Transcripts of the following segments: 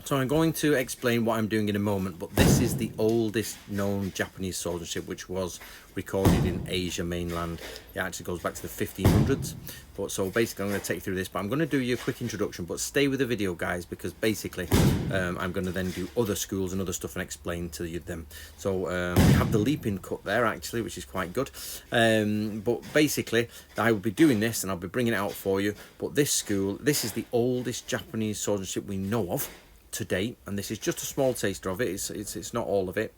So I'm going to explain what I'm doing in a moment, but this is the oldest known Japanese swordsmanship, which was recorded in Asia mainland. It actually goes back to the 1500s. But so basically I'm going to take you through this, but I'm going to do you a quick introduction, but stay with the video, guys, because basically I'm going to then do other schools and other stuff and explain to you them. So we have the leaping cut there actually, which is quite good. But basically I will be doing this and I'll be bringing it out for you. But this school, this is the oldest Japanese swordsmanship we know of to date, and this is just a small taster of it. It's not all of it.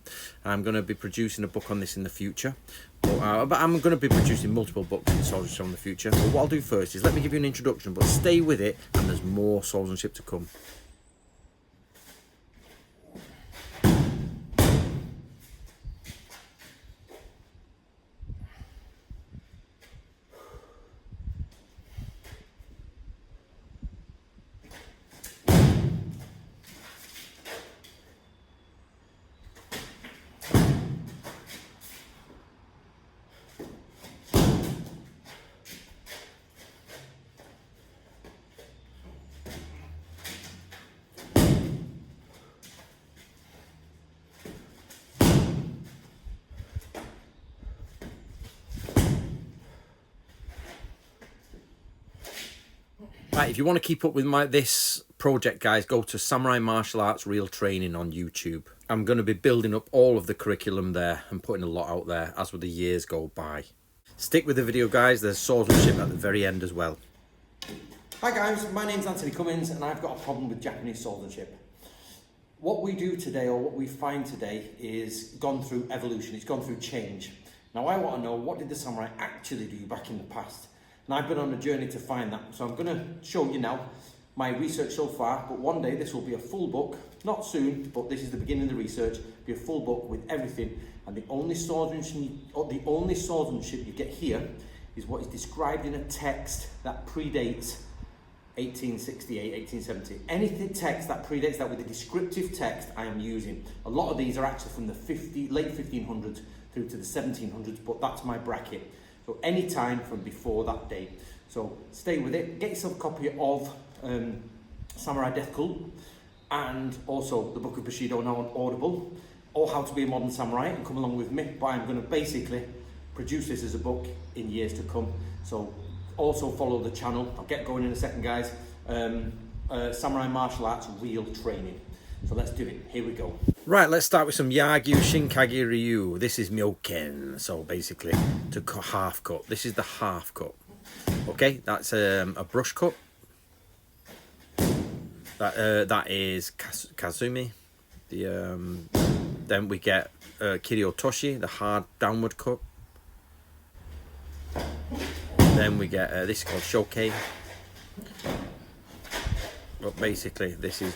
I'm going to be producing a book on this in the future, but I'm going to be producing multiple books in swordsmanship in the future. But what I'll do first is let me give you an introduction, but stay with it, and there's more swordsmanship to come. Right, if you want to keep up with this project, guys, go to Samurai Martial Arts Real Training on YouTube. I'm going to be building up all of the curriculum there and putting a lot out there as the years go by. Stick with the video, guys. There's swordsmanship at the very end as well. Hi guys, my name's Anthony Cummins and I've got a problem with Japanese swordsmanship. What we do today, or what we find today, is gone through evolution. It's gone through change. Now I want to know, what did the samurai actually do back in the past? And I've been on a journey to find that. So I'm going to show you now my research so far, but one day this will be a full book, not soon, but this is the beginning of the research, be a full book with everything. And the only swordsmanship you get here is what is described in a text that predates 1868, 1870. Anything text that predates that with a descriptive text I am using. A lot of these are actually from the late 1500s through to the 1700s, but that's my bracket. So any time from before that date. So stay with it. Get yourself a copy of Samurai Death Cult and also the Book of Bushido now on Audible, or How to Be a Modern Samurai, and come along with me. But I'm going to basically produce this as a book in years to come. So also follow the channel. I'll get going in a second, guys. Samurai Martial Arts Real Training. So let's do it. Here we go. Right, let's start with some Yagyu Shinkage Ryu. This is Myoken. So basically, to half cut. This is the half cut. Okay, that's a brush cut. That is Kazumi. Then we get Kiryotoshi, the hard downward cut. Then we get this is called Shokei. But basically, this is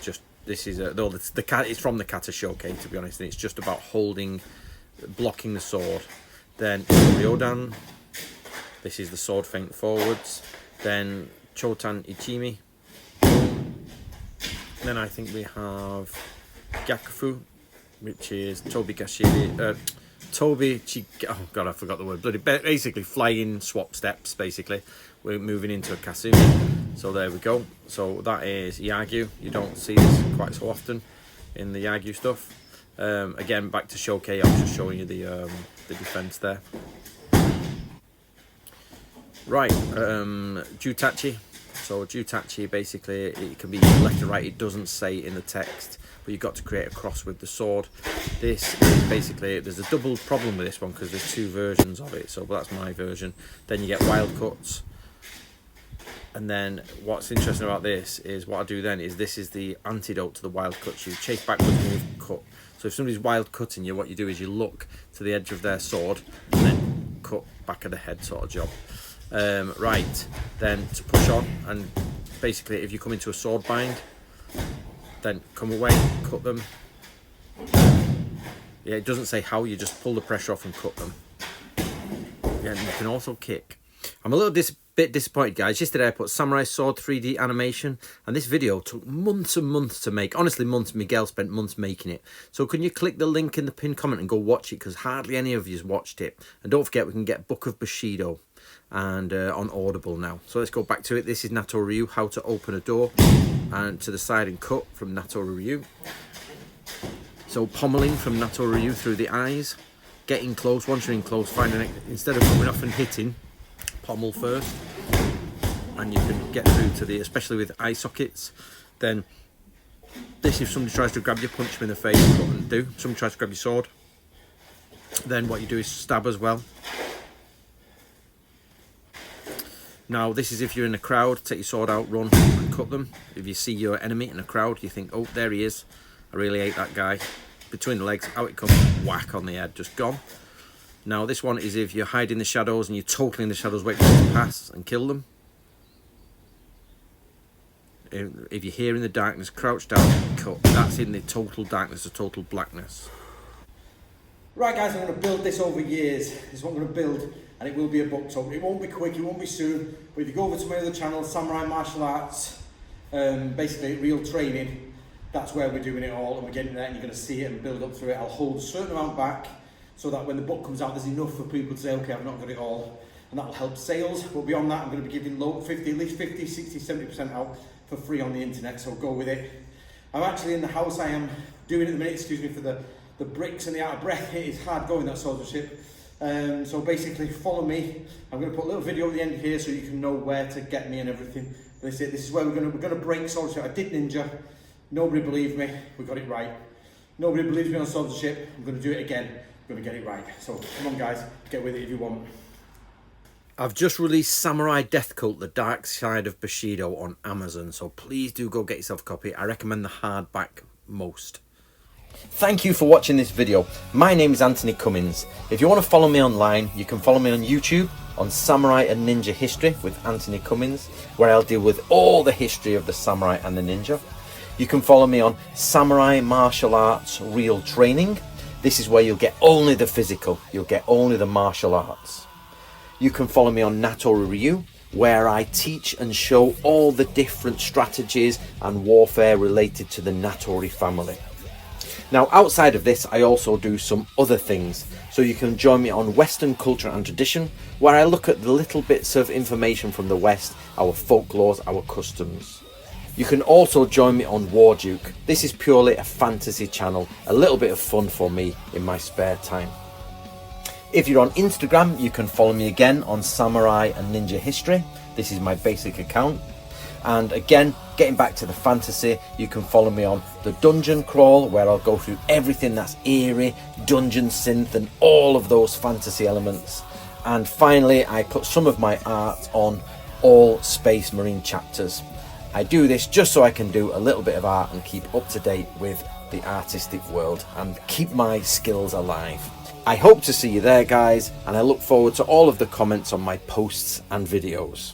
though it's from the kata shoke, to be honest, and it's just about blocking the sword. Then Ryodan, this is the sword feint forwards. Then Chotan Ichimi. Then I think we have Gyakufu, which is Tobi oh god, I forgot the word. Basically flying swap steps. Basically, we're moving into a Kasumi. So there we go. So that is Yagyu. You don't see this quite so often in the Yagyu stuff. Again, back to Shokei. I was just showing you the defense there. Right, Jutachi. So Jutachi, basically, it can be left to right. It doesn't say in the text, but you've got to create a cross with the sword. This is basically, there's a double problem with this one because there's two versions of it. So that's my version. Then you get wild cuts. And then what's interesting about this is what I do then is this is the antidote to the wild cuts. You chase backwards, move, cut. So if somebody's wild cutting you, what you do is you look to the edge of their sword and then cut back of the head sort of job. Right, then to push on, and basically if you come into a sword bind, then come away, cut them. Yeah, it doesn't say how, you just pull the pressure off and cut them. Yeah, and you can also kick. I'm a little Bit disappointed, guys. Yesterday I put Samurai Sword 3D animation, and this video took months and months to make. Honestly, months. Miguel spent months making it. So can you click the link in the pinned comment and go watch it, because hardly any of you's watched it. And don't forget, we can get Book of Bushido and on Audible now. So let's go back to it. This is Nato Ryu, how to open a door, and to the side and cut from Nato Ryu. So pommeling from Nato Ryu through the eyes, getting close. Once you're in close, finding, instead of coming off and hitting, pommel first, and you can get through to the, especially with eye sockets. Then this, if somebody tries to grab you, punch them in the face, what and do. Somebody tries to grab your sword, then what you do is stab as well. Now this is if you're in a crowd, take your sword out, run and cut them. If you see your enemy in a crowd, you think, oh, there he is, I really hate that guy. Between the legs, out it comes, whack on the head, just gone. Now this one is if you're hiding in the shadows and you're totally in the shadows, wait for them to pass and kill them. If you're here in the darkness, crouch down, cut. That's in the total darkness, the total blackness. Right guys, I'm going to build this over years. This is what I'm going to build, and it will be a book. So it won't be quick, it won't be soon. But if you go over to my other channel, Samurai Martial Arts, basically real training, that's where we're doing it all, and we're getting there, and you're going to see it and build up through it. I'll hold a certain amount back, so that when the book comes out, there's enough for people to say, okay, I've not got it all, and that'll help sales. But beyond that, I'm going to be giving at least 50, 60, 70% out for free on the internet, so go with it. I'm actually in the house, I am doing it at the minute, excuse me for the bricks and the out of breath. It is hard going, that swordsmanship. So basically follow me. I'm going to put a little video at the end here so you can know where to get me and everything. This is where we're going to break swordsmanship. I did ninja, nobody believed me, we got it right. Nobody believes me on swordsmanship, I'm going to do it again. Going to get it right. So come on guys, get with it if you want. I've just released Samurai Death Cult, The Dark Side of Bushido on Amazon, so please do go get yourself a copy. I recommend the hardback most. Thank you for watching this video. My name is Anthony Cummins. If you want to follow me online, you can follow me on YouTube on Samurai and Ninja History with Anthony Cummins, where I'll deal with all the history of the samurai and the ninja. You can follow me on Samurai Martial Arts Real Training. This is where you'll get only the physical, you'll get only the martial arts. You can follow me on Nato Ryu, where I teach and show all the different strategies and warfare related to the Natori family. Now outside of this, I also do some other things. So you can join me on Western Culture and Tradition, where I look at the little bits of information from the West, our folklores, our customs. You can also join me on Warduke. This is purely a fantasy channel, a little bit of fun for me in my spare time. If you're on Instagram, you can follow me again on Samurai and Ninja History. This is my basic account. And again, getting back to the fantasy, you can follow me on the Dungeon Crawl, where I'll go through everything that's eerie, dungeon synth, and all of those fantasy elements. And finally, I put some of my art on all Space Marine chapters. I do this just so I can do a little bit of art and keep up to date with the artistic world and keep my skills alive. I hope to see you there guys, and I look forward to all of the comments on my posts and videos.